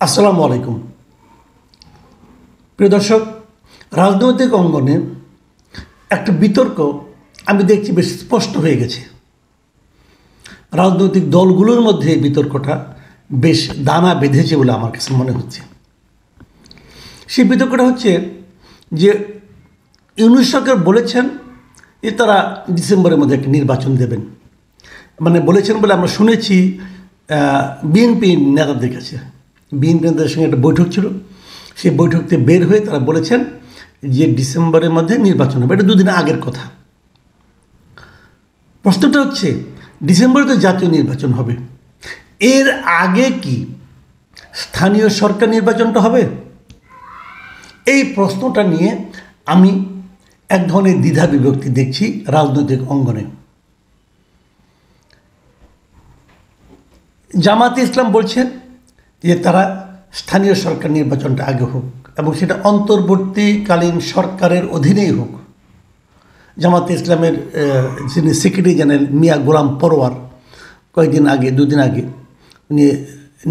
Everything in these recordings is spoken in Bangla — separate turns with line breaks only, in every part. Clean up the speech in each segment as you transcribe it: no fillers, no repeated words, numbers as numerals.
আসসালামু আলাইকুম। প্রিয় দর্শক, রাজনৈতিক অঙ্গনে একটা বিতর্ক আমি দেখছি বেশ স্পষ্ট হয়ে গেছে। রাজনৈতিক দলগুলোর মধ্যে এই বিতর্কটা বেশ দানা বেঁধেছে বলে আমার কাছে মনে হচ্ছে। সেই বিতর্কটা হচ্ছে যে ইউনূস সরকার বলেছেন যে তারা ডিসেম্বরের মধ্যে একটা নির্বাচন দেবেন, বলেছেন বলে আমরা শুনেছি বিএনপি নেতাদের কাছে। বিএনপি নেতাদের সঙ্গে একটা বৈঠক ছিল, সেই বৈঠক থেকে বের হয়ে তারা বলেছেন যে ডিসেম্বরের মধ্যে নির্বাচন হবে। এটা দুদিন আগের কথা। প্রশ্নটা হচ্ছে ডিসেম্বরে তো জাতীয় নির্বাচন হবে, এর আগে কি স্থানীয় সরকার নির্বাচনটা হবে? এই প্রশ্নটা নিয়ে আমি এক ধরনের দ্বিধা বিভক্তি দেখছি রাজনৈতিক অঙ্গনে। জামাতে ইসলাম বলছেন যে তারা স্থানীয় সরকার নির্বাচনটা আগে হোক এবং সেটা অন্তর্বর্তীকালীন সরকারের অধীনেই হোক। জামাতে ইসলামের যিনি সেক্রেটারি জেনারেল মিয়া গোলাম পরোয়ার দুদিন আগে উনি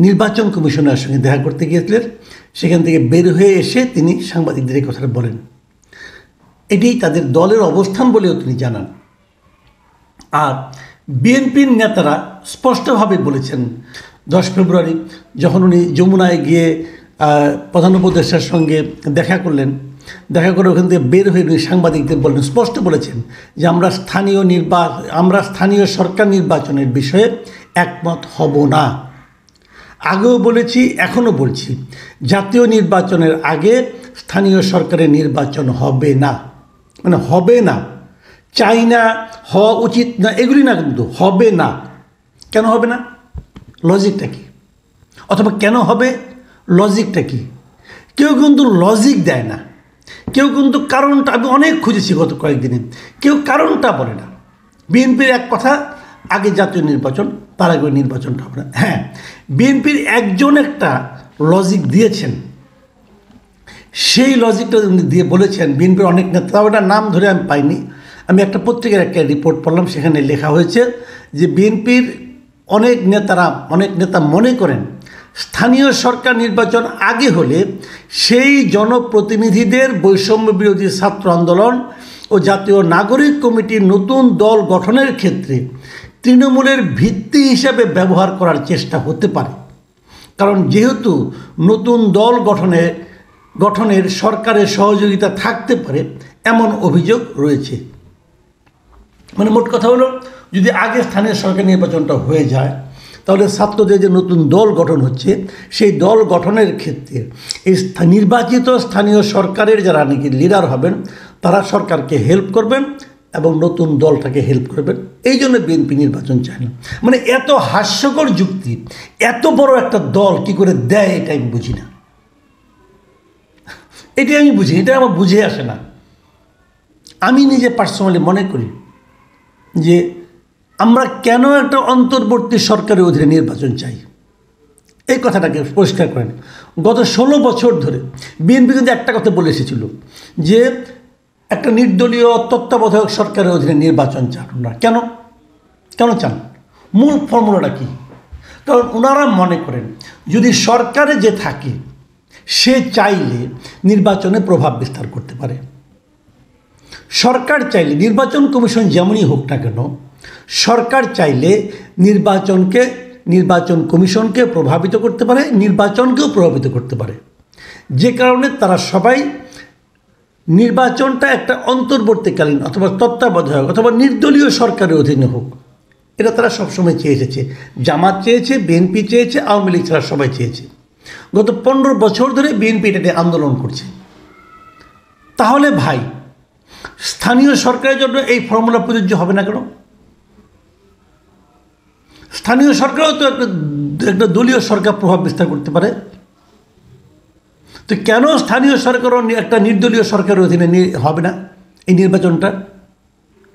নির্বাচন কমিশনের সঙ্গে দেখা করতে গিয়েছিলেন। সেখান থেকে বের হয়ে এসে তিনি সাংবাদিকদের এই কথাটা বলেন। এটাই তাদের দলের অবস্থান বলেও তিনি জানান। আর বিএনপির নেতারা স্পষ্টভাবে বলেছেন 10 ফেব্রুয়ারি যখন উনি যমুনায় গিয়ে প্রধান উপদেষ্টার সঙ্গে দেখা করে ওখান থেকে বের হয়ে উনি সাংবাদিকদের বললেন, স্পষ্ট বলেছেন যে আমরা স্থানীয় সরকার নির্বাচনের বিষয়ে একমত হব না। আগেও বলেছি, এখনও বলছি, জাতীয় নির্বাচনের আগে স্থানীয় সরকারের নির্বাচন হবে না। হবে না, চাই না, হওয়া উচিত না, এগুলি না, কিন্তু হবে না। কেন হবে না? লজিকটা কি? অথবা কেন হবে, লজিকটা কি? কেউ কিন্তু লজিক দেয় না, কেউ কিন্তু কারণটা, আমি অনেক খুঁজেছি গত কয়েকদিনে, কেউ কারণটা বলে না। বিএনপির এক কথা, আগে জাতীয় নির্বাচন, তার আগে নির্বাচনটা হবে না। হ্যাঁ, বিএনপির একজন একটা লজিক দিয়েছেন, সেই লজিকটা উনি দিয়ে বলেছেন। বিএনপির অনেক নেতা, ওটা নাম ধরে আমি পাইনি, আমি একটা পত্রিকার একটা রিপোর্ট পড়লাম, সেখানে লেখা হয়েছে যে বিএনপির অনেক নেতা মনে করেন স্থানীয় সরকার নির্বাচন আগে হলে সেই জনপ্রতিনিধিদের বৈষম্য বিরোধী ছাত্র আন্দোলন ও জাতীয় নাগরিক কমিটির নতুন দল গঠনের ক্ষেত্রে তৃণমূলের ভিত্তি হিসাবে ব্যবহার করার চেষ্টা হতে পারে। কারণ যেহেতু নতুন দল গঠনের সরকারের সহযোগিতা থাকতে পারে এমন অভিযোগ রয়েছে। মোট কথা হলো, যদি আগে স্থানীয় সরকার নির্বাচনটা হয়ে যায় তাহলে ছাত্রদের যে নতুন দল গঠন হচ্ছে সেই দল গঠনের ক্ষেত্রে এই নির্বাচিত স্থানীয় সরকারের যারা নাকি লিডার হবেন তারা সরকারকে হেল্প করবেন এবং নতুন দলটাকে হেল্প করবেন। এই জন্য বিএনপি নির্বাচন চায় না। এত হাস্যকর যুক্তি এত বড় একটা দল কি করে দেয়, এটা আমি বুঝি না। এটা আমার বুঝে আসে না। আমি নিজে পার্সোনালি মনে করি যে আমরা কেন একটা অন্তর্বর্তী সরকারের অধীনে নির্বাচন চাই, এই কথাটাকে পরিষ্কার করেন। গত 16 বছর ধরে বিএনপি কিন্তু একটা কথা বলে এসেছিল যে একটা নির্দলীয় তত্ত্বাবধায়ক সরকারের অধীনে নির্বাচন চান না। কেন চান? মূল ফর্মুলাটা কি? কারণ ওনারা মনে করেন যদি সরকারে যে থাকে সে চাইলে নির্বাচনে প্রভাব বিস্তার করতে পারে। সরকার চাইলে, নির্বাচন কমিশন যেমনই হোক না কেন, সরকার চাইলে নির্বাচন কমিশনকে প্রভাবিত করতে পারে, নির্বাচনকেও প্রভাবিত করতে পারে। যে কারণে তারা সবাই নির্বাচনটা একটা অন্তর্বর্তীকালীন অথবা তত্ত্বাবধায়ক অথবা নির্দলীয় সরকারের অধীনে হোক, এটা তারা সবসময় চেয়ে এসেছে। জামাত চেয়েছে, বিএনপি চেয়েছে, আওয়ামী লীগ ছাড়া সবাই চেয়েছে। গত 15 বছর ধরে বিএনপি এটা নিয়ে আন্দোলন করছে। তাহলে ভাই, স্থানীয় সরকারের জন্য এই ফর্মুলা প্রযোজ্য হবে না কেন? স্থানীয় সরকারও তো একটা দলীয় সরকার প্রভাব বিস্তার করতে পারে। তো কেন স্থানীয় সরকারও একটা নির্দলীয় সরকারের অধীনে হবে না? এই নির্বাচনটা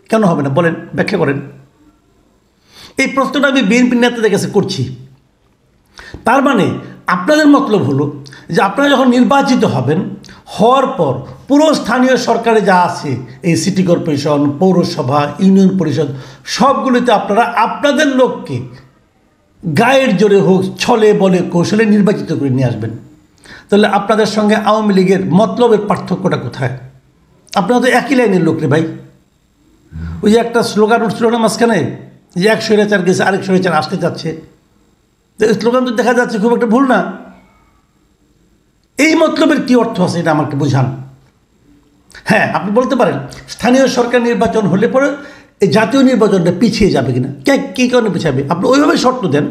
কেন হবে না বলেন, ব্যাখ্যা করেন। এই প্রশ্নটা আমি বিএনপি নেতাদের কাছে করছি। তার মানে আপনাদের মতলব হলো যে আপনারা যখন নির্বাচিত হওয়ার পর পুরো স্থানীয় সরকারে যা আছে, এই সিটি কর্পোরেশন, পৌরসভা, ইউনিয়ন পরিষদ, সবগুলিতে আপনারা আপনাদের লোককে গায়ের জোরে হোক, ছলে বলে কৌশলে নির্বাচিত করে নিয়ে আসবেন। তাহলে আপনাদের সঙ্গে আওয়ামী লীগের মতলবের পার্থক্যটা কোথায়? আপনারা তো একই লাইনের লোক রে ভাই। ওই যে একটা স্লোগান উঠছিল না মাঝখানে, যে এক স্বৈরাচার গেছে আরেক স্বৈরাচার আসতে যাচ্ছে, তো স্লোগান তো দেখা যাচ্ছে খুব একটা ভুল না। এই মতলবের কী অর্থ আছে এটা আমাকে বোঝান। হ্যাঁ, আপনি বলতে পারেন স্থানীয় সরকার নির্বাচন হলে পরে এই জাতীয় নির্বাচনটা পিছিয়ে যাবে কিনা, কী কারণে পিছাবে? আপনি ওইভাবে শর্ত দেন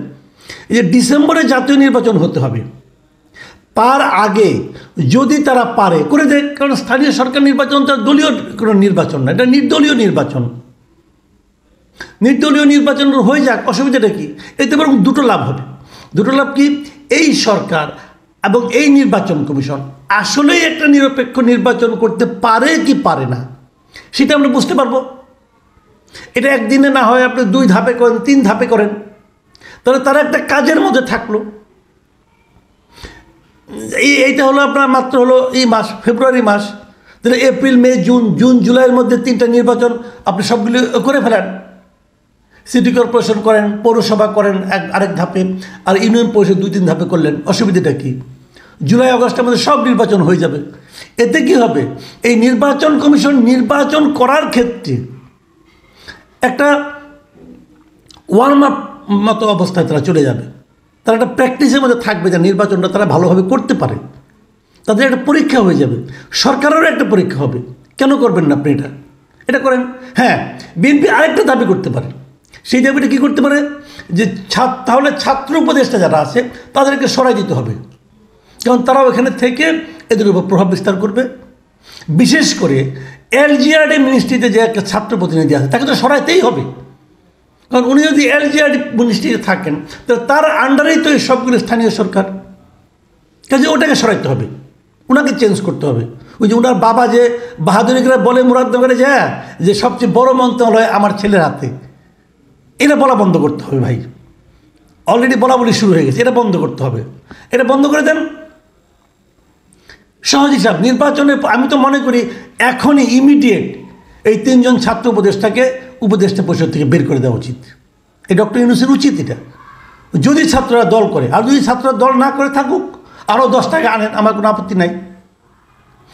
এই যে ডিসেম্বরে জাতীয় নির্বাচন হতে হবে, তার আগে যদি তারা পারে করে দেয়। কারণ স্থানীয় সরকার নির্বাচন তো দলীয় কোনো নির্বাচন না, এটা নির্দলীয় নির্বাচন। নির্দলীয় নির্বাচন হয়ে যাক, অসুবিধাটা কি? এতে বরং দুটো লাভ হবে। দুটো লাভ কি? এই সরকার এবং এই নির্বাচন কমিশন আসলেই একটা নিরপেক্ষ নির্বাচন করতে পারে কি পারে না সেটা আমরা বুঝতে পারবো। এটা একদিনে না হয় আপনি 2 ধাপে করেন, 3 ধাপে করেন, তাহলে তারা একটা কাজের মধ্যে থাকলো। এইটা হলো আপনার মাত্র হলো এই মাস, ফেব্রুয়ারি মাস, তাহলে এপ্রিল, মে, জুন, জুলাইয়ের মধ্যে 3টা নির্বাচন আপনি সবগুলো করে ফেলেন। সিটি কর্পোরেশন করেন, পৌরসভা করেন আরেক ধাপে, আর ইউনিয়ন পরিষদ 2-3 ধাপে করলেন। অসুবিধাটা কি? জুলাই আগস্টের মধ্যে সব নির্বাচন হয়ে যাবে। এতে কি হবে? এই নির্বাচন কমিশন নির্বাচন করার ক্ষেত্রে একটা ওয়ার্ম আপ মতো অবস্থায় তারা চলে যাবে। তারা একটা প্র্যাকটিসের মধ্যে থাকবে যে নির্বাচনটা তারা ভালোভাবে করতে পারে। তাদের একটা পরীক্ষা হয়ে যাবে, সরকারেরও একটা পরীক্ষা হবে। কেন করবেন না আপনি এটা করেন। হ্যাঁ, বিএনপি আরেকটা দাবি করতে পারে। সেই দাবিটা কী করতে পারে? যে তাহলে ছাত্র উপদেষ্টা যারা আছে তাদেরকে সরাই দিতে হবে, কারণ তারাও এখানে থেকে এদের উপর প্রভাব বিস্তার করবে। বিশেষ করে এলজিআরডি মিনিস্ট্রিতে যে একটা ছাত্র প্রতিনিধি আছে তাকে তো সরাইতেই হবে, কারণ উনি যদি এলজিআরডি মিনিস্ট্রিতে থাকেন তাহলে তার আন্ডারেই তো এই সবগুলো স্থানীয় সরকার। কাজে ওটাকে সরাইতে হবে, ওনাকে চেঞ্জ করতে হবে। ওই যে ওনার বাবা যে বাহাদুরি করে বলে মুরাদনগরে যায় যে সবচেয়ে বড় মন্ত্রণালয় আমার ছেলের হাতে, এটা বলা বন্ধ করতে হবে ভাই। অলরেডি বলা শুরু হয়ে গেছে, এটা বন্ধ করতে হবে। এটা বন্ধ করে দেন। সহজ হিসাব, নির্বাচনে আমি তো মনে করি এখনই ইমিডিয়েট এই 3 জন ছাত্র উপদেষ্টাকে উপদেষ্টা পরিষদ থেকে বের করে দেওয়া উচিত। এই ডক্টর ইউনূসের উচিত এটা, যদি ছাত্ররা দল করে। আর যদি ছাত্ররা দল না করে থাকুক, আরও 10টাকে আনেন, আমার কোনো আপত্তি নাই।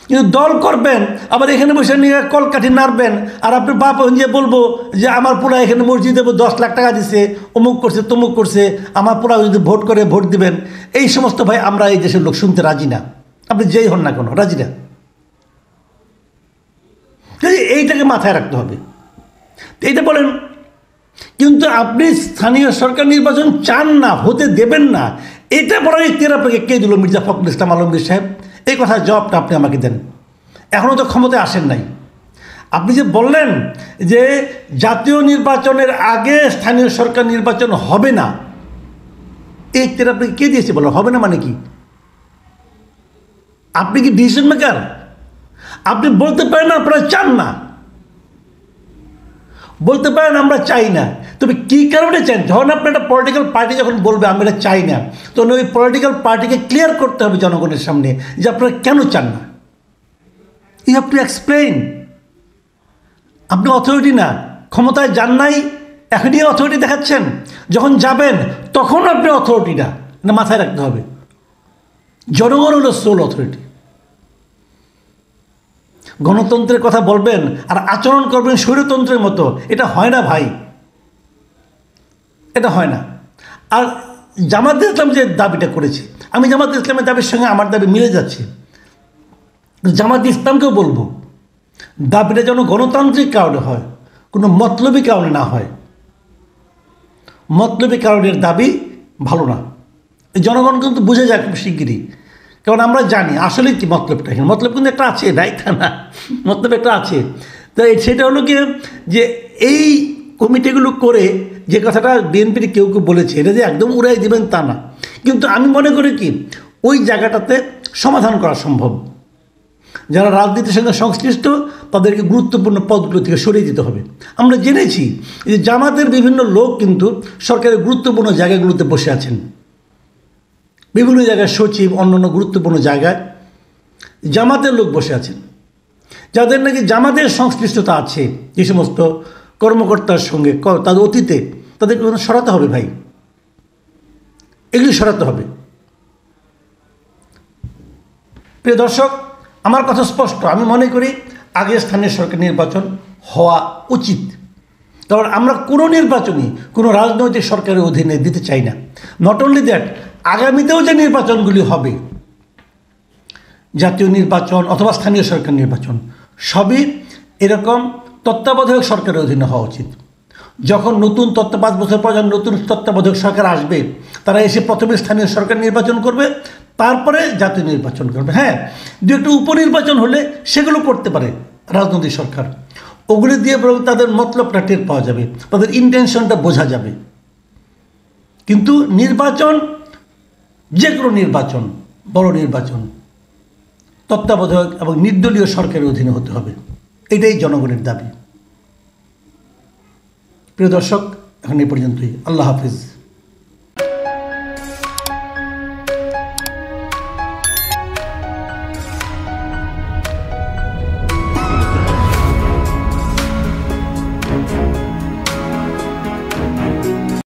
কিন্তু দল করবেন আবার এখানে বসে নিয়ে কলকাঠি নাড়বেন, আর আপনার বাপ যে বলবো যে আমার পোলা এখানে মসজিদে 10 লাখ টাকা দিছে, অমুক করছে তমুক করছে, আমার পোলা যদি ভোট করে ভোট দিবেন, এই সমস্ত ভাই আমরা এই দেশের লোক শুনতে রাজি না। আপনি যেই হন না কেন রাজি না। এইটাকে মাথায় রাখতে হবে। এইটা বলেন, কিন্তু আপনি স্থানীয় সরকার নির্বাচন চান না, হতে দেবেন না, এটা বলার ইখতিয়ার আপনাকে কে দিল? মির্জা ফখরুল ইসলাম আলমগীর সাহেব। এই কথার জবাবটা আপনি আমাকে দেন। এখনও তো ক্ষমতায় আসেন নাই। আপনি যে বললেন যে জাতীয় নির্বাচনের আগে স্থানীয় সরকার নির্বাচন হবে না, এই ইখতিয়ার আপনাকে কে দিয়েছে? বলো হবে না মানে কি? আপনি কি ডিসিশন মেকার? আপনি বলতে পারেন আপনারা চান না, বলতে পারেন আমরা চাই না, তবে কী কারণে চান? যখন আপনার একটা পলিটিক্যাল পার্টি যখন বলবে আমি এটা চাই না, তখন ওই পলিটিক্যাল পার্টিকে ক্লিয়ার করতে হবে জনগণের সামনে যে আপনারা কেন চান না। You have to explain. আপনি অথরিটি না, ক্ষমতায় যান নাই, এখনই অথরিটি দেখাচ্ছেন। যখন যাবেন তখন আপনি অথরিটি না, এটা মাথায় রাখতে হবে। জনগণ হলো সোল অথরিটি। গণতন্ত্রের কথা বলবেন আর আচরণ করবেন স্বৈরতন্ত্রের মতো, এটা হয় না ভাই, এটা হয় না। আর জামাতে ইসলাম যে দাবিটা করেছে, আমি জামাতে ইসলামের দাবির সঙ্গে আমার দাবি মিলে যাচ্ছে। জামাতে ইসলামকেও বলবো দাবিটা যেন গণতান্ত্রিক কারণে হয়, কোনো মতলবী কারণে না হয়। মতলবী কারণের দাবি ভালো না, জনগণ কিন্তু বুঝে যায় খুব শিগগিরই। কারণ আমরা জানি আসলে কি মতলবটা। এখানে মতলব কিন্তু একটা আছে, রাইতা না, মতলব একটা আছে। তো সেটা হলো কি যে এই কমিটিগুলো করে যে কথাটা বিএনপির কেউ কেউ বলেছে, এটা যে একদম উড়াই দেবেন তা না, কিন্তু আমি মনে করি কি ওই জায়গাটাতে সমাধান করা সম্ভব। যারা রাজনীতির সঙ্গে সংশ্লিষ্ট তাদেরকে গুরুত্বপূর্ণ পদগুলো থেকে সরিয়ে দিতে হবে। আমরা জেনেছি যে জামাতের বিভিন্ন লোক কিন্তু সরকারের গুরুত্বপূর্ণ জায়গাগুলোতে বসে আছেন, বিভিন্ন জায়গায় সচিব, অন্যান্য গুরুত্বপূর্ণ জায়গায় জামাতের লোক বসে আছেন, যাদের নাকি জামাতের সংশ্লিষ্টতা আছে। যে সমস্ত কর্মকর্তার সঙ্গে তাদের অতীতে, তাদেরকে সরাতে হবে ভাই। এগুলি সরাতে হবে। প্রিয় দর্শক, আমার কথা স্পষ্ট, আমি মনে করি আগে স্থানীয় সরকার নির্বাচন হওয়া উচিত। কারণ আমরা কোনো নির্বাচনই কোনো রাজনৈতিক সরকারের অধীনে দিতে চাই না। নট অনলি দ্যাট, আগামীতেও যে নির্বাচনগুলি হবে, জাতীয় নির্বাচন অথবা স্থানীয় সরকার নির্বাচন, সবই এরকম তত্ত্বাবধায়ক সরকারের অধীনে হওয়া উচিত। যখন নতুন 5 বছর পর যখন নতুন তত্ত্বাবধায়ক সরকার আসবে, তারা এসে প্রথমে স্থানীয় সরকার নির্বাচন করবে, তারপরে জাতীয় নির্বাচন করবে। হ্যাঁ, দু একটু উপনির্বাচন হলে সেগুলো করতে পারে রাজনৈতিক সরকার, ওগুলি দিয়ে বরং তাদের মতলবটা টের পাওয়া যাবে, তাদের ইন্টেনশনটা বোঝা যাবে। কিন্তু নির্বাচন, যে কোনো নির্বাচন, বড় নির্বাচন, তত্ত্বাবধায়ক এবং নির্দলীয় সরকারের অধীনে হতে হবে, এটাই জনগণের দাবি। প্রিয় দর্শক, এখন এই পর্যন্তই। আল্লাহ হাফিজ।